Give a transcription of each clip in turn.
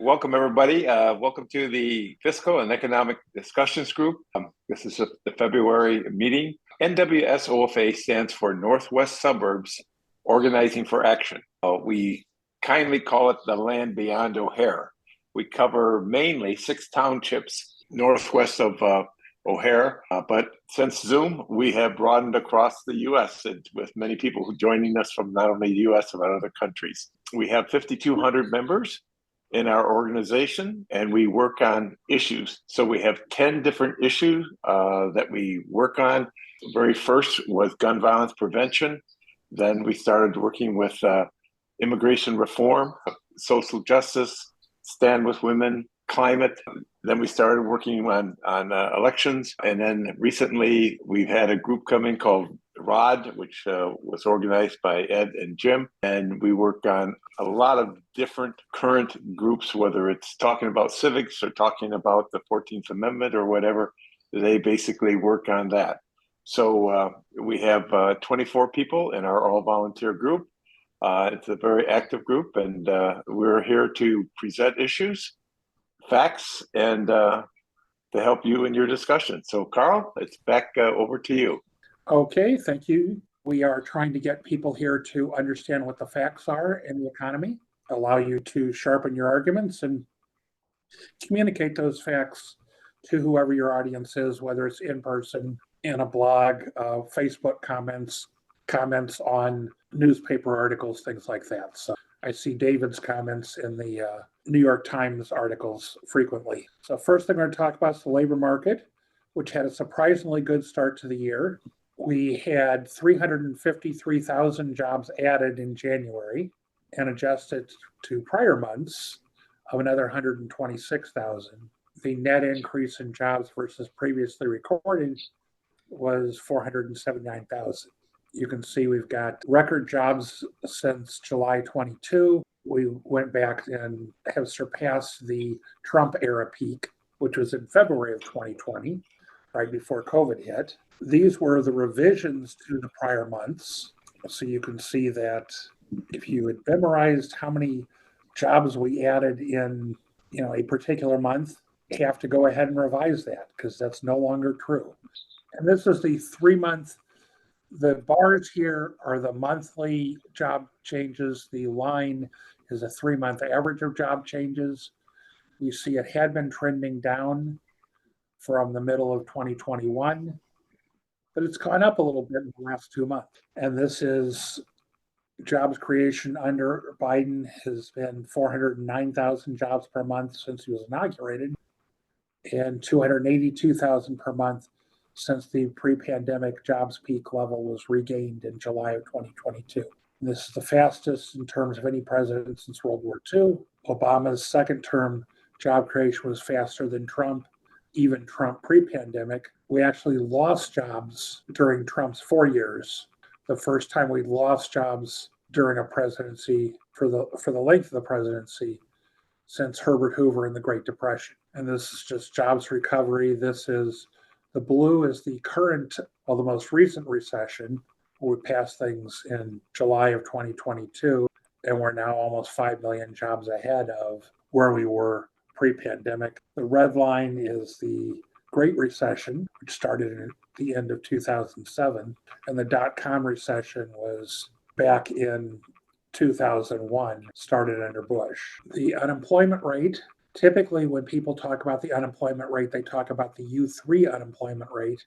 Welcome, everybody. Welcome to the Fiscal and Economic Discussions Group. This is the February meeting. NWSOFA stands for Northwest Suburbs Organizing for Action. We kindly call it the land beyond O'Hare. We cover mainly 6 townships northwest of O'Hare, but since Zoom, we have broadened across the U.S. with many people joining us from not only the U.S. but other countries. We have 5,200 members in our organization, and we work on issues. So we have 10 different issues that we work on. The very first was gun violence prevention. Then we started working with immigration reform, social justice, stand with women, climate. Then we started working on elections. And then recently we've had a group coming called ROD, which was organized by Ed and Jim. And we work on a lot of different current groups, whether it's talking about civics or talking about the 14th Amendment or whatever. They basically work on that. So we have 24 people in our all-volunteer group. It's a very active group, and we're here to present issues, facts, and to help you in your discussion. So, Karl, it's back over to you. Okay, thank you. We are trying to get people here to understand what the facts are in the economy, allow you to sharpen your arguments and communicate those facts to whoever your audience is, whether it's in person, in a blog, Facebook comments on newspaper articles, things like that. So I see David's comments in the New York Times articles frequently. So first thing we're going to talk about is the labor market, which had a surprisingly good start to the year. We had 353,000 jobs added in January, and adjusted to prior months of another 126,000. The net increase in jobs versus previously recorded was 479,000. You can see we've got record jobs since July 22. We went back and have surpassed the Trump era peak, which was in February of 2020, right before COVID hit. These were the revisions to the prior months. So you can see that if you had memorized how many jobs we added in a particular month, you have to go ahead and revise that because that's no longer true. And this is the 3-month. The bars here are the monthly job changes. The line is a 3-month average of job changes. We see it had been trending down from the middle of 2021, but it's gone up a little bit in the last 2 months. And this is jobs creation under Biden has been 409,000 jobs per month since he was inaugurated, and 282,000 per month since the pre-pandemic jobs peak level was regained in July of 2022. And this is the fastest in terms of any president since World War II. Obama's second term job creation was faster than Trump. Even Trump pre-pandemic, we actually lost jobs during Trump's 4 years. The first time we lost jobs during a presidency for the length of the presidency since Herbert Hoover in the Great Depression. And this is just jobs recovery. This is the blue is the current, the most recent recession. We passed things in July of 2022, and we're now almost 5 million jobs ahead of where we were pre-pandemic. The red line is the Great Recession, which started at the end of 2007, and the dot-com recession was back in 2001, started under Bush. The unemployment rate, typically when people talk about the unemployment rate, they talk about the U3 unemployment rate,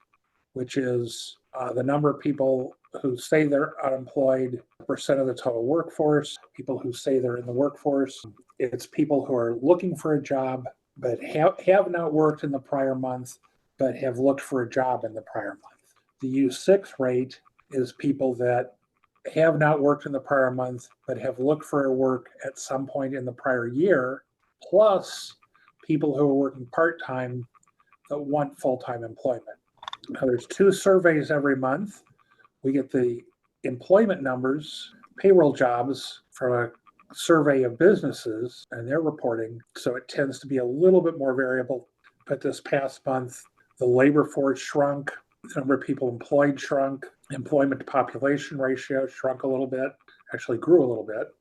which is the number of people who say they're unemployed, percent of the total workforce, people who say they're in the workforce. It's people who are looking for a job, but have not worked in the prior month, but have looked for a job in the prior month. The U6 rate is people that have not worked in the prior month, but have looked for work at some point in the prior year, plus people who are working part-time that want full-time employment. Now, there's 2 surveys every month. We get the employment numbers, payroll jobs from a survey of businesses, and they're reporting. So it tends to be a little bit more variable. But this past month, the labor force shrunk, the number of people employed shrunk, employment to population ratio shrunk a little bit, actually grew a little bit.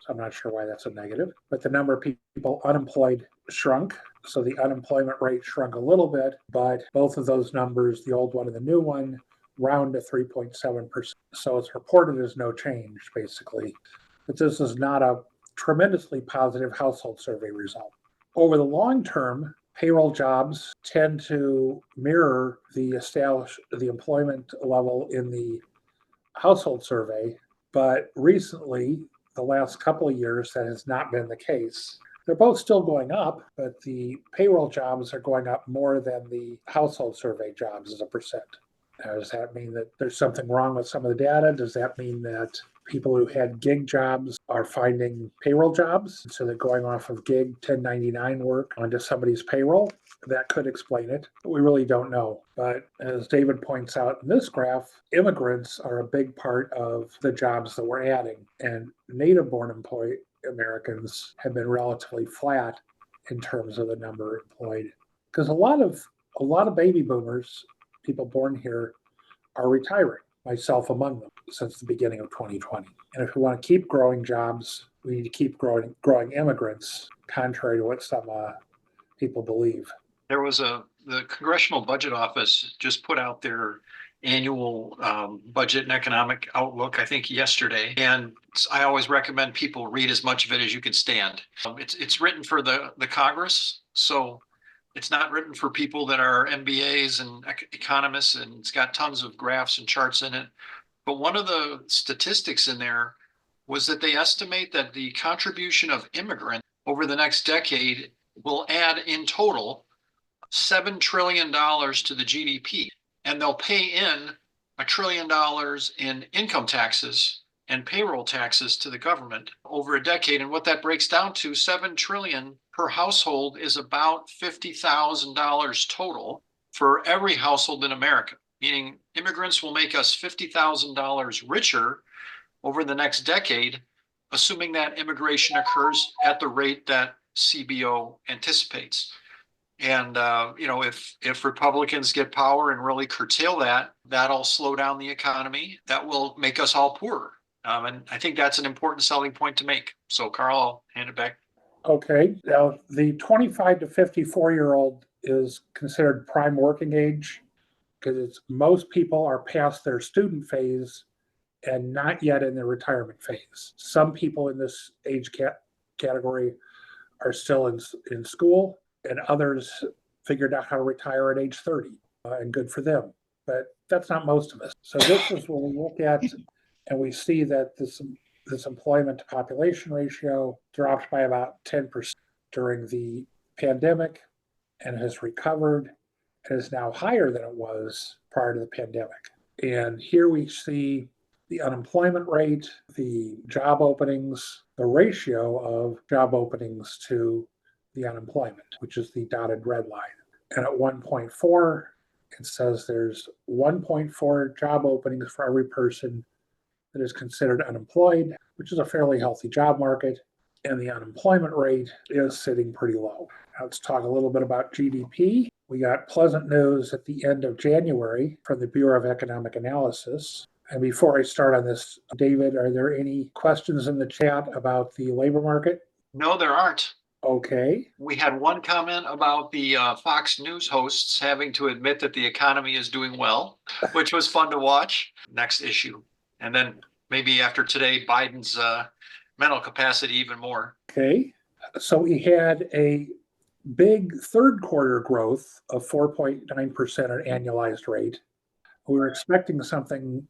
So I'm not sure why that's a negative. But the number of people unemployed shrunk. So the unemployment rate shrunk a little bit, but both of those numbers, the old one and the new one, round to 3.7%. So it's reported as no change, basically. But this is not a tremendously positive household survey result. Over the long term, payroll jobs tend to mirror the employment level in the household survey, but recently, the last couple of years, that has not been the case. They're both still going up, but the payroll jobs are going up more than the household survey jobs as a percent. Now, does that mean that there's something wrong with some of the data? Does that mean that people who had gig jobs are finding payroll jobs? So they're going off of gig 1099 work onto somebody's payroll? That could explain it. But we really don't know. But as David points out in this graph, immigrants are a big part of the jobs that we're adding. And native-born Americans have been relatively flat in terms of the number employed. Because a lot of baby boomers, people born here, are retiring, myself among them, since the beginning of 2020. And if we want to keep growing jobs, we need to keep growing immigrants, contrary to what some people believe. There was the Congressional Budget Office just put out their annual budget and economic outlook, I think yesterday. And I always recommend people read as much of it as you can stand. It's written for the Congress, so it's not written for people that are MBAs and economists, and it's got tons of graphs and charts in it. But one of the statistics in there was that they estimate that the contribution of immigrants over the next decade will add in total $7 trillion to the GDP. And they'll pay in $1 trillion in income taxes and payroll taxes to the government over a decade. And what that breaks down to, $7 trillion per household, is about $50,000 total for every household in America, meaning immigrants will make us $50,000 richer over the next decade, assuming that immigration occurs at the rate that CBO anticipates. And if Republicans get power and really curtail that, that'll slow down the economy. That will make us all poorer. And I think that's an important selling point to make. So, Karl, I'll hand it back. Okay. Now, the 25 to 54-year-old is considered prime working age because most people are past their student phase and not yet in their retirement phase. Some people in this age category are still in school, and others figured out how to retire at age 30, and good for them. But that's not most of us. So this is what we look at, and we see that this employment to population ratio dropped by about 10% during the pandemic and has recovered and is now higher than it was prior to the pandemic. And here we see the unemployment rate, the job openings, the ratio of job openings to the unemployment, which is the dotted red line. And at 1.4, it says there's 1.4 job openings for every person that is considered unemployed, which is a fairly healthy job market. And the unemployment rate is sitting pretty low. Now let's talk a little bit about GDP. We got pleasant news at the end of January from the Bureau of Economic Analysis. And before I start on this, David, are there any questions in the chat about the labor market? No, there aren't. Okay. We had one comment about the Fox News hosts having to admit that the economy is doing well, which was fun to watch. Next issue. And then maybe after today, Biden's mental capacity even more. Okay. So we had a big third quarter growth of 4.9% on annualized rate. We were expecting something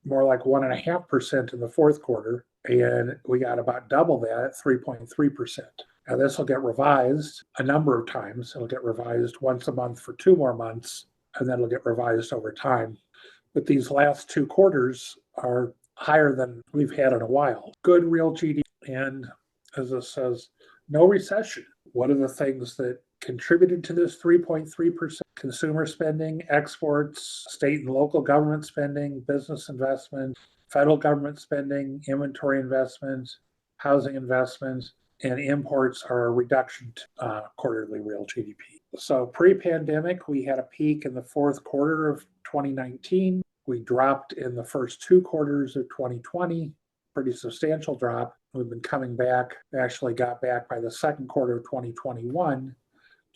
more like 1.5% in the fourth quarter, and we got about double that at 3.3%. Now this will get revised a number of times. It'll get revised once a month for 2 more months, and then it'll get revised over time. But these last 2 quarters are higher than we've had in a while. Good real GDP, and as it says, no recession. What are the things that contributed to this 3.3%? Consumer spending, exports, state and local government spending, business investment, federal government spending, inventory investment, housing investment, and imports are a reduction to quarterly real GDP. So pre-pandemic, we had a peak in the fourth quarter of 2019. We dropped in the first 2 quarters of 2020, pretty substantial drop. We've been coming back, actually got back by the second quarter of 2021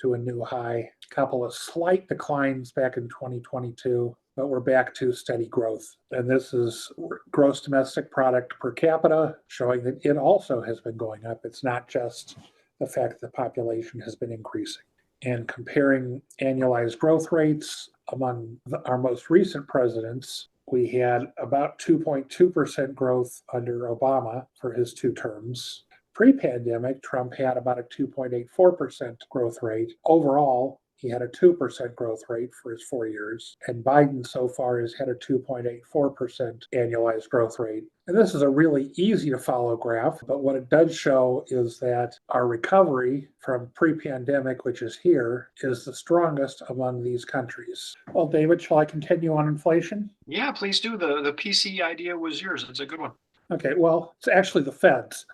to a new high. A couple of slight declines back in 2022, but we're back to steady growth. And this is gross domestic product per capita, showing that it also has been going up. It's not just the fact that the population has been increasing. And comparing annualized growth rates among our most recent presidents, we had about 2.2% growth under Obama for his 2 terms. Pre-pandemic, Trump had about a 2.84% growth rate. Overall, he had a 2% growth rate for his 4 years, and Biden so far has had a 2.84% annualized growth rate. And this is a really easy to follow graph, but what it does show is that our recovery from pre-pandemic, which is here, is the strongest among these countries. Well, David, shall I continue on inflation? Yeah, please do. The PC idea was yours. It's a good one. Okay, well, it's actually the Fed's.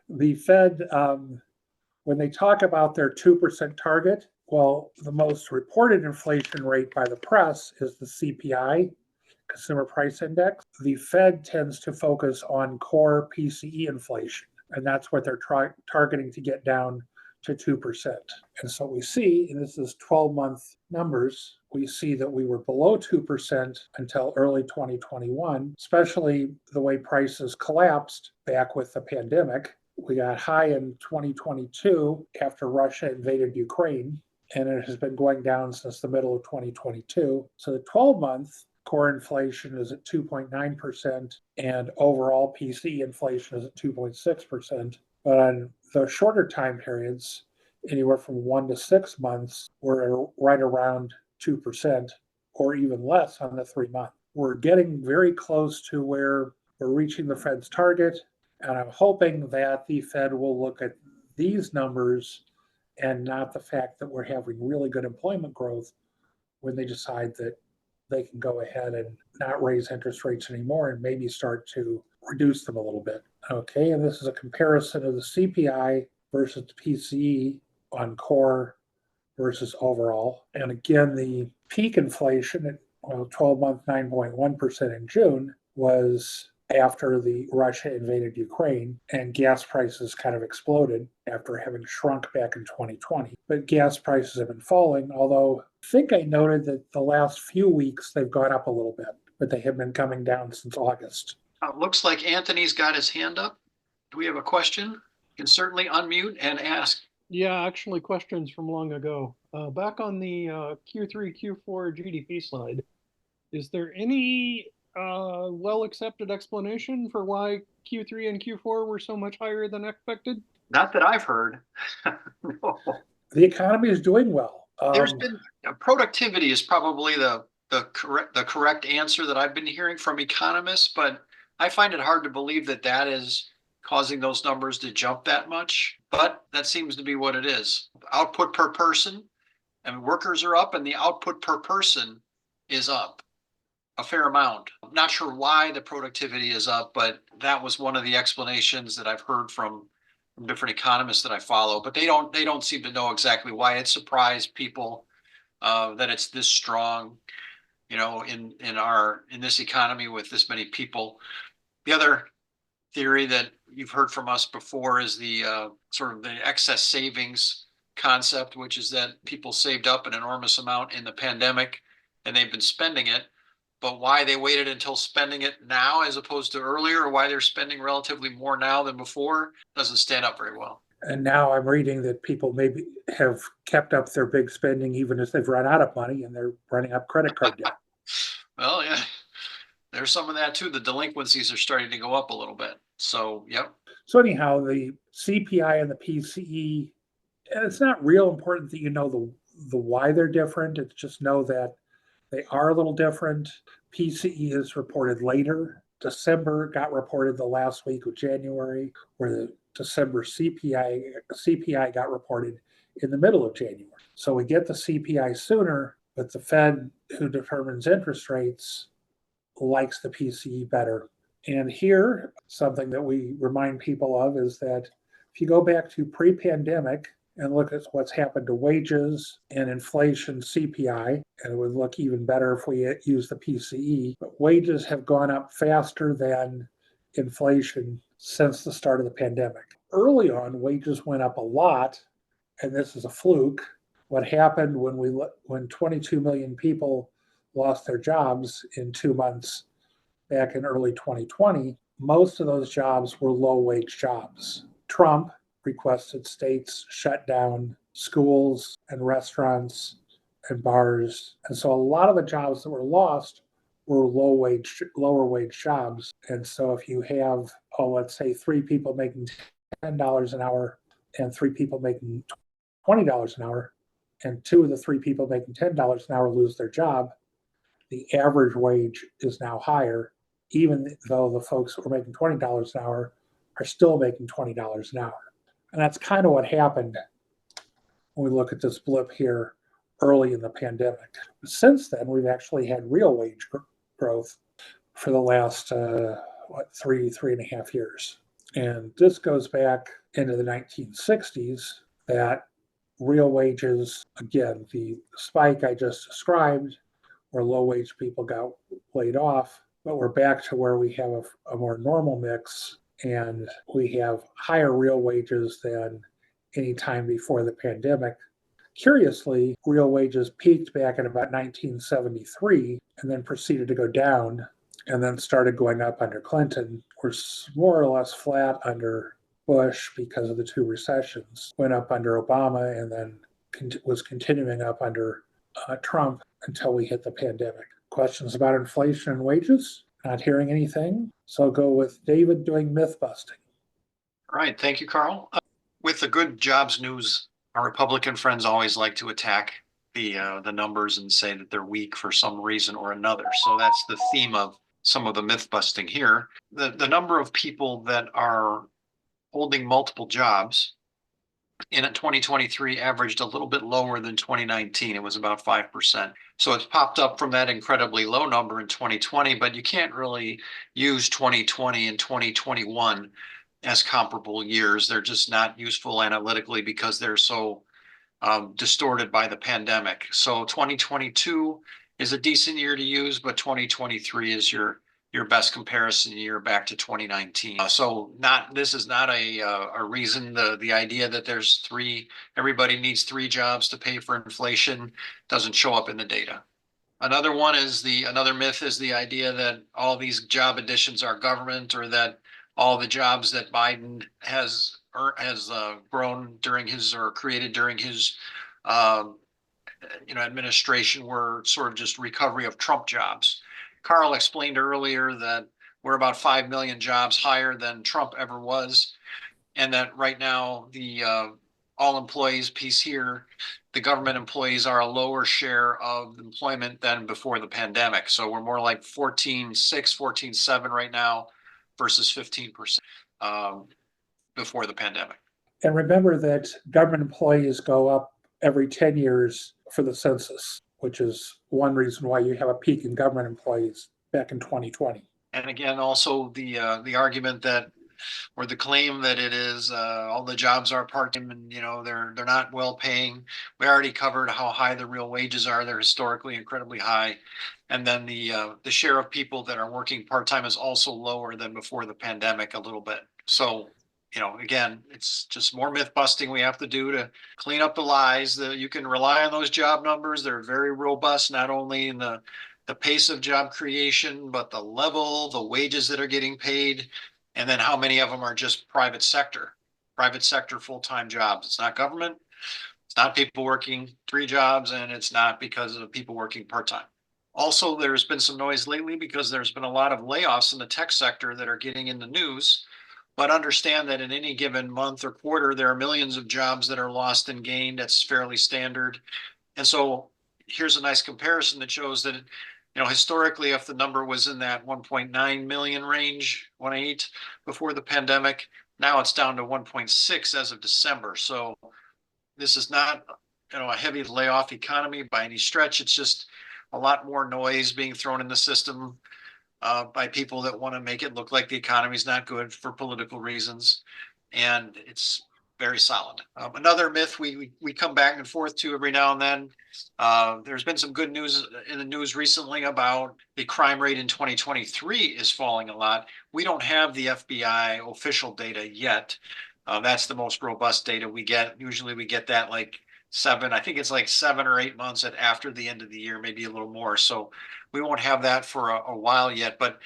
The Fed, when they talk about their 2% target, well, the most reported inflation rate by the press is the CPI, Consumer Price Index. The Fed tends to focus on core PCE inflation, and that's what they're targeting to get down to 2%. And so we see, and this is 12-month numbers, we see that we were below 2% until early 2021, especially the way prices collapsed back with the pandemic. We got high in 2022 after Russia invaded Ukraine, and it has been going down since the middle of 2022. So the 12-month core inflation is at 2.9%, and overall PCE inflation is at 2.6%. But on the shorter time periods, anywhere from 1 to 6 months, we're right around 2%, or even less on the 3-month. We're getting very close to where we're reaching the Fed's target. And I'm hoping that the Fed will look at these numbers and not the fact that we're having really good employment growth when they decide that they can go ahead and not raise interest rates anymore and maybe start to reduce them a little bit. Okay, and this is a comparison of the CPI versus the PCE on core versus overall. And again, the peak inflation at 12-month 9.1% in June was after the Russia invaded Ukraine, and gas prices kind of exploded after having shrunk back in 2020. But gas prices have been falling, although I think I noted that the last few weeks they've gone up a little bit, but they have been coming down since August. Looks like Anthony's got his hand up. Do we have a question? You can certainly unmute and ask. Yeah, actually questions from long ago. Back on the Q3, Q4 GDP slide, is there any well-accepted explanation for why Q3 and Q4 were so much higher than expected? Not that I've heard. No. The economy is doing well. There's been productivity is probably the correct answer that I've been hearing from economists, but I find it hard to believe that that is causing those numbers to jump that much. But that seems to be what it is. Output per person, and workers are up, and the output per person is up a fair amount. I'm not sure why the productivity is up, but that was one of the explanations that I've heard from different economists that I follow. But they don't seem to know exactly why. It surprised people that it's this strong, in this economy with this many people. The other theory that you've heard from us before is the sort of the excess savings concept, which is that people saved up an enormous amount in the pandemic and they've been spending it. But why they waited until spending it now as opposed to earlier, or why they're spending relatively more now than before, doesn't stand up very well. And now I'm reading that people maybe have kept up their big spending even as they've run out of money and they're running up credit card debt. Well, yeah, there's some of that too. The delinquencies are starting to go up a little bit. So, yep. So anyhow, the CPI and the PCE, and it's not real important that you know the why they're different. It's just know that they are a little different. PCE is reported later. December got reported the last week of January, where the December CPI got reported in the middle of January. So we get the CPI sooner, but the Fed, who determines interest rates, likes the PCE better. And here, something that we remind people of is that if you go back to pre-pandemic and look at what's happened to wages and inflation CPI, and it would look even better if we use the PCE, but wages have gone up faster than inflation since the start of the pandemic. Early on, wages went up a lot, and this is a fluke. What happened when 22 million people lost their jobs in 2 months back in early 2020, most of those jobs were low-wage jobs. Trump requested states shut down schools and restaurants and bars. And so a lot of the jobs that were lost were lower wage jobs. And so if you have, let's say 3 people making $10 an hour and 3 people making $20 an hour, and 2 of the 3 people making $10 an hour lose their job, the average wage is now higher, even though the folks who are making $20 an hour are still making $20 an hour. And that's kind of what happened when we look at this blip here early in the pandemic. Since then, we've actually had real wage growth for the last, 3.5 years. And this goes back into the 1960s, that real wages, again, the spike I just described, where low wage people got laid off, but we're back to where we have a more normal mix, and we have higher real wages than any time before the pandemic. Curiously, real wages peaked back in about 1973 and then proceeded to go down and then started going up under Clinton. We're more or less flat under Bush because of the 2 recessions, went up under Obama, and then was continuing up under Trump until we hit the pandemic. Questions about inflation and wages? Not hearing anything. So I'll go with David doing myth busting. All right. Thank you, Karl. With the good jobs news, our Republican friends always like to attack the numbers and say that they're weak for some reason or another. So that's the theme of some of the myth busting here. The number of people that are holding multiple jobs in 2023 averaged a little bit lower than 2019. It was about 5%. So it's popped up from that incredibly low number in 2020, but you can't really use 2020 and 2021 as comparable years. They're just not useful analytically because they're so distorted by the pandemic. So 2022 is a decent year to use, but 2023 is your best comparison year back to 2019. This is not a reason. The idea that everybody needs 3 jobs to pay for inflation doesn't show up in the data. Another myth is the idea that all these job additions are government, or that all the jobs that Biden has grown during his, or created during his administration, were sort of just recovery of Trump jobs. Karl explained earlier that we're about 5 million jobs higher than Trump ever was, and that right now the all employees piece here, the government employees are a lower share of employment than before the pandemic. So we're more like 14.6, 14.7 right now versus 15% before the pandemic. And remember that government employees go up every 10 years for the census, which is one reason why you have a peak in government employees back in 2020. And again, also the argument that, or the claim that it is all the jobs are part-time and they're not well paying. We already covered how high the real wages are. They're historically incredibly high. And then the share of people that are working part-time is also lower than before the pandemic a little bit. So again, it's just more myth busting we have to do to clean up the lies. You can rely on those job numbers. They're very robust, not only in the pace of job creation, but the level, the wages that are getting paid, and then how many of them are just private sector full-time jobs. It's not government. It's not people working 3 jobs, and it's not because of people working part-time. Also, there's been some noise lately because there's been a lot of layoffs in the tech sector that are getting in the news. But understand that in any given month or quarter, there are millions of jobs that are lost and gained. That's fairly standard. And so here's a nice comparison that shows that, historically, if the number was in that 1.9 million range, 1.8 before the pandemic, now it's down to 1.6 as of December. So this is not, a heavy layoff economy by any stretch. It's just a lot more noise being thrown in the system by people that want to make it look like the economy is not good for political reasons. And it's very solid. Another myth we come back and forth to every now and then. There's been some good news in the news recently about the crime rate in 2023 is falling a lot. We don't have the FBI official data yet. That's the most robust data we get. Usually we get that like 7 or 8 months after the end of the year, maybe a little more. So we won't have that for a while yet. But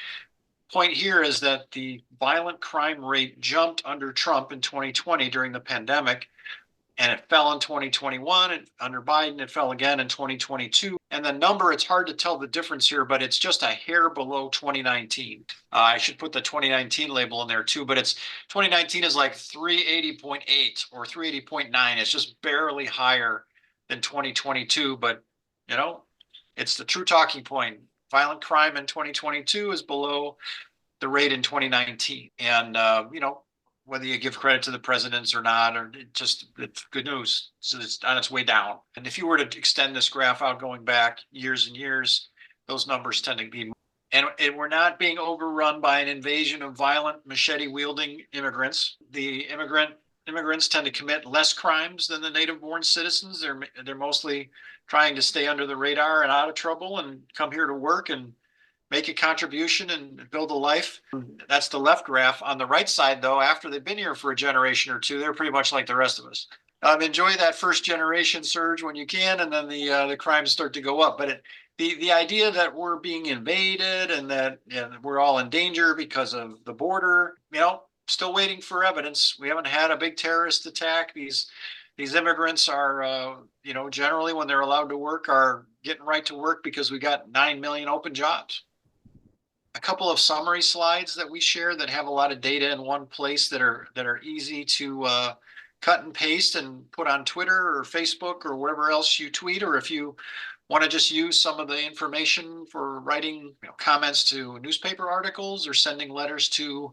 point here is that the violent crime rate jumped under Trump in 2020 during the pandemic, and it fell in 2021. And under Biden, it fell again in 2022. And the number, it's hard to tell the difference here, but it's just a hair below 2019. I should put the 2019 label in there too, but it's 2019 is like 380.8 or 380.9. It's just barely higher than 2022, but you know, it's the true talking point. Violent crime in 2022 is below the rate in 2019. And, you know, whether you give credit to the presidents or not, or it's good news. So it's on its way down. And if you were to extend this graph out going back years and years, those numbers tend to be, and we're not being overrun by an invasion of violent machete-wielding immigrants. The immigrants tend to commit less crimes than the native-born citizens. They're mostly trying to stay under the radar and out of trouble and come here to work and make a contribution and build a life. That's the left graph. On the right side, though, after they've been here for a generation or two, they're pretty much like the rest of us. Enjoy that first generation surge when you can, and then the crimes start to go up. But the idea that we're being invaded and that we're all in danger because of the border, you know, still waiting for evidence. We haven't had a big terrorist attack. These immigrants are, you know, generally when they're allowed to work, are getting right to work because we got 9 million open jobs. A couple of summary slides that we share that have a lot of data in one place that are easy to cut and paste and put on Twitter or Facebook or wherever else you tweet, or if you want to just use some of the information for writing, you know, comments to newspaper articles or sending letters to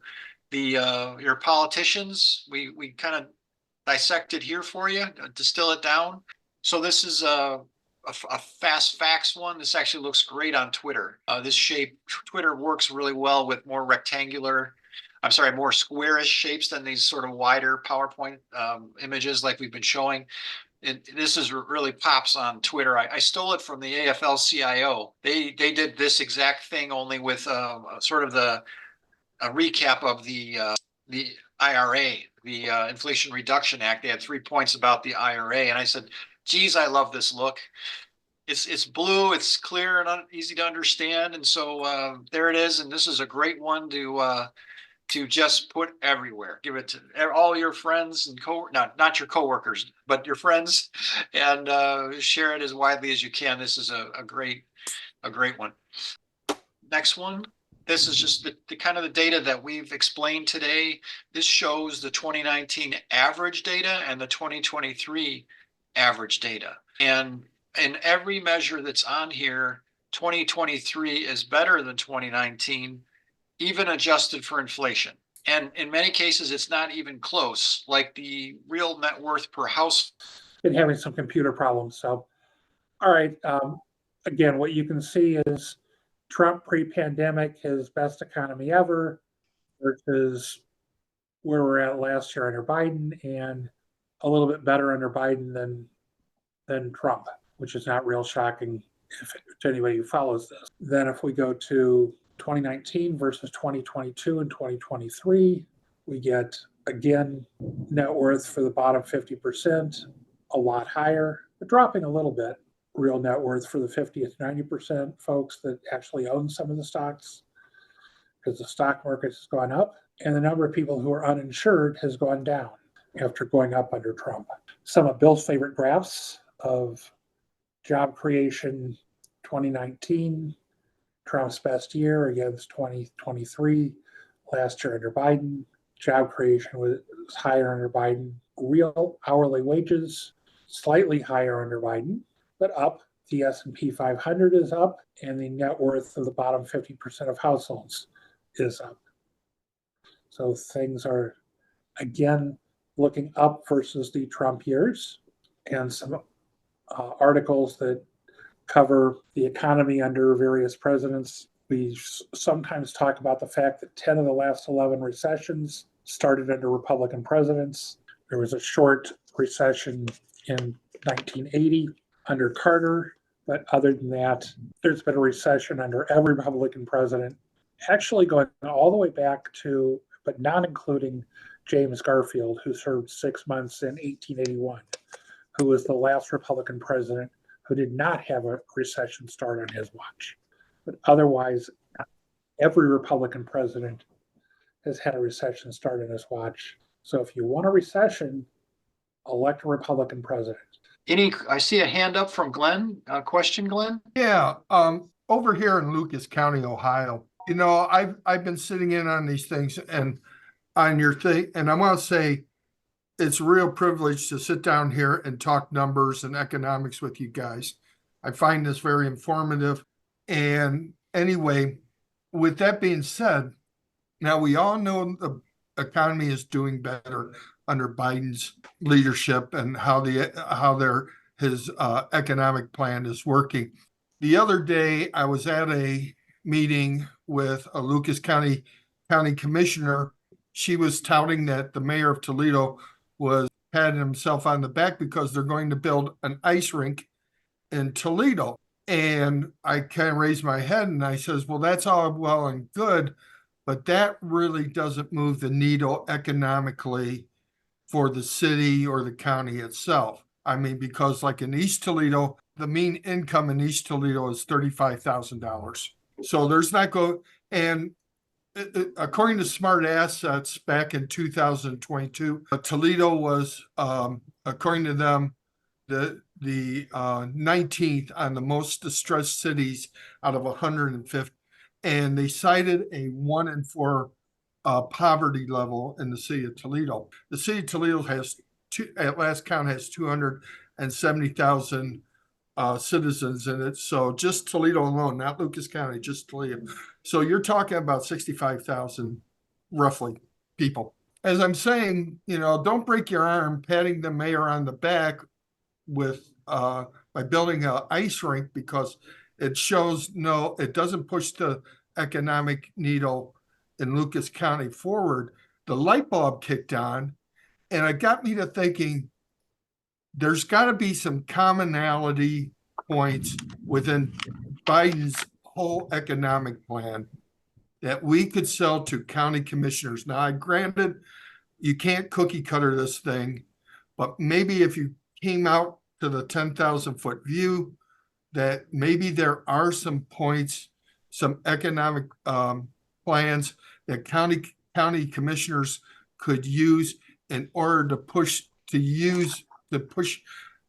your politicians. We kind of dissect it here for you, distill it down. So this is a fast facts one. This actually looks great on Twitter. This shape, Twitter works really well with more more squarish shapes than these sort of wider PowerPoint images like we've been showing. This is really pops on Twitter. I stole it from the AFL-CIO. They did this exact thing, only with sort of a recap of the IRA, the Inflation Reduction Act. They had 3 points about the IRA, and I said, geez, I love this look. It's blue, it's clear and easy to understand, and so there it is. And this is a great one to just put everywhere. Give it to all your friends and not your coworkers, but your friends, and share it as widely as you can. This is a great one. Next one. This is just the kind of the data that we've explained today. This shows the 2019 average data and the 2023 average data. And in every measure that's on here, 2023 is better than 2019, even adjusted for inflation. And in many cases, it's not even close, like the real net worth per house. Been having some computer problems. So, all right. Again, what you can see is Trump pre-pandemic, his best economy ever, versus where we're at last year under Biden, and a little bit better under Biden than Trump, which is not real shocking to anybody who follows this. Then if we go to 2019 versus 2022 and 2023, we get, again, net worth for the bottom 50%, a lot higher, but dropping a little bit. Real net worth for the 50th, 90% folks that actually own some of the stocks, because the stock market has gone up, and the number of people who are uninsured has gone down after going up under Trump. Some of Bill's favorite graphs of job creation 2019, Trump's best year against 2023, last year under Biden. Job creation was higher under Biden. Real hourly wages slightly higher under Biden, but up. The S&P 500 is up, and the net worth of the bottom 50% of households is up. So things are, again, looking up versus the Trump years. And some articles that cover the economy under various presidents. We sometimes talk about the fact that 10 of the last 11 recessions started under Republican presidents. There was a short recession in 1980 under Carter, but other than that, there's been a recession under every Republican president, actually going all the way back to, but not including James Garfield, who served 6 months in 1881, who was the last Republican president who did not have a recession start on his watch. But otherwise, every Republican president has had a recession start on his watch. So if you want a recession, elect a Republican president. I see a hand up from Glenn. Question, Glenn? Yeah, over here in Lucas County, Ohio, you know, I've been sitting in on these things and on your thing, and I want to say it's a real privilege to sit down here and talk numbers and economics with you guys. I find this very informative. And anyway, with that being said, now we all know the economy is doing better under Biden's leadership and how his economic plan is working. The other day, I was at a meeting with a Lucas County commissioner. She was touting that the mayor of Toledo was patting himself on the back because they're going to build an ice rink in Toledo. And I kind of raised my head and I says, well, that's all well and good, but that really doesn't move the needle economically for the city or the county itself. I mean, because like in East Toledo, the mean income in East Toledo is $35,000. So there's not and according to Smart Assets back in 2022, Toledo was, according to them, the 19th on the most distressed cities out of 150. And they cited a 1 in 4 poverty level in the city of Toledo. The city of Toledo has, at last count, has 270,000 citizens in it. So just Toledo alone, not Lucas County, just Toledo. So you're talking about 65,000 roughly people. As I'm saying, you know, don't break your arm patting the mayor on the back with by building an ice rink, because it shows it doesn't push the economic needle in Lucas County forward. The light bulb kicked on, and it got me to thinking there's got to be some commonality points within Biden's whole economic plan that we could sell to county commissioners. Now, granted, you can't cookie cutter this thing, but maybe if you came out to the 10,000 foot view, that maybe there are some points, some economic plans that county commissioners could use in order to push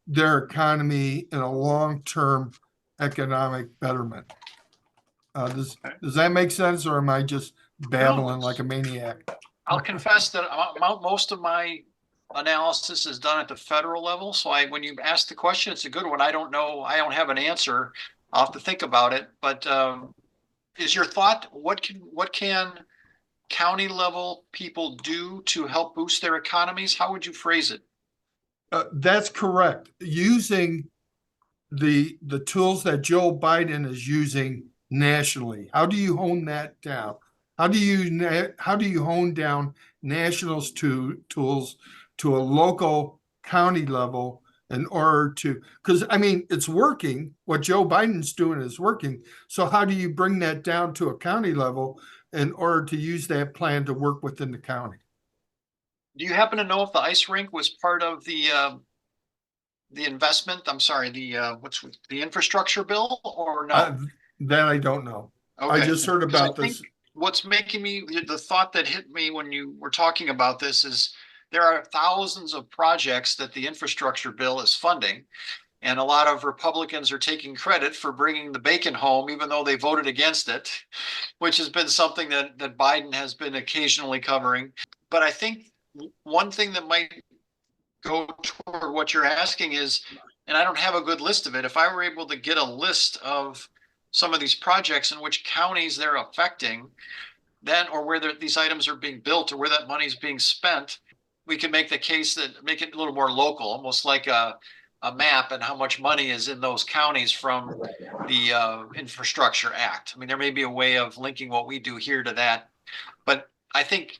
their economy in a long-term economic betterment. Does that make sense, or am I just babbling like a maniac? I'll confess that most of my analysis is done at the federal level. So when you ask the question, it's a good one. I don't know. I don't have an answer. I'll have to think about it. But is your thought, what can county level people do to help boost their economies? How would you phrase it? That's correct. Using the tools that Joe Biden is using nationally. How do you hone that down? How do you hone down national tools to a local county level in order to, because I mean, it's working. What Joe Biden's doing is working. So how do you bring that down to a county level in order to use that plan to work within the county? Do you happen to know if the ice rink was part of the investment? I'm sorry, the infrastructure bill or no? That I don't know. Okay. I just heard about this. What's making the thought that hit me when you were talking about this is there are thousands of projects that the infrastructure bill is funding. And a lot of Republicans are taking credit for bringing the bacon home, even though they voted against it, which has been something that Biden has been occasionally covering. But I think one thing that might go toward what you're asking is, and I don't have a good list of it, if I were able to get a list of some of these projects in which counties they're affecting, then, or where these items are being built or where that money is being spent, we can make the case that make it a little more local, almost like a map and how much money is in those counties from the Infrastructure Act. I mean, there may be a way of linking what we do here to that, but I think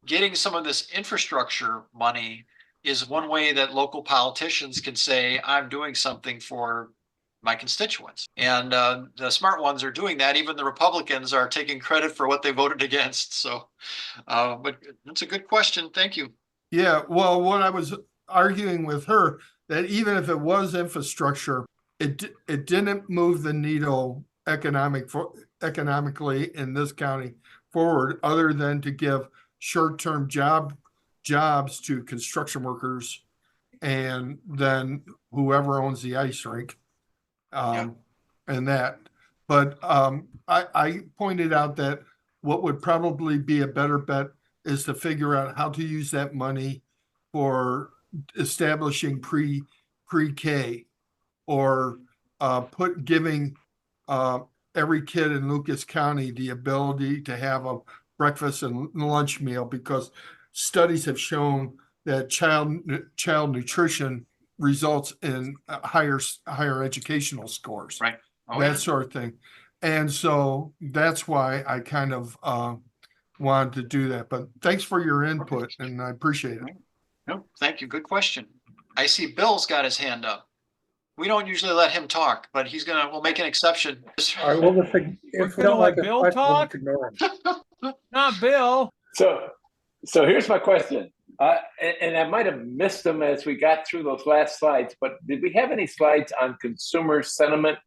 getting some of this infrastructure money is one way that local politicians can say, I'm doing something for my constituents. And the smart ones are doing that. Even the Republicans are taking credit for what they voted against. So, but that's a good question. Thank you. Yeah, well, what I was arguing with her, that even if it was infrastructure, it didn't move the needle economically in this county forward, other than to give short-term jobs to construction workers and then whoever owns the ice rink. And that, but I pointed out that what would probably be a better bet is to figure out how to use that money for establishing pre-K, or giving every kid in Lucas County the ability to have a breakfast and lunch meal, because studies have shown that child nutrition results in higher educational scores. Right. That sort of thing. And so that's why I kind of wanted to do that. But thanks for your input, and I appreciate it. No, thank you. Good question. I see Bill's got his hand up. We don't usually let him talk, but we'll make an exception. All right, well, if we don't like his Bill question, we'll talk? just ignore him. Not Bill. So here's my question. And I might have missed them as we got through those last slides, but did we have any slides on consumer sentiment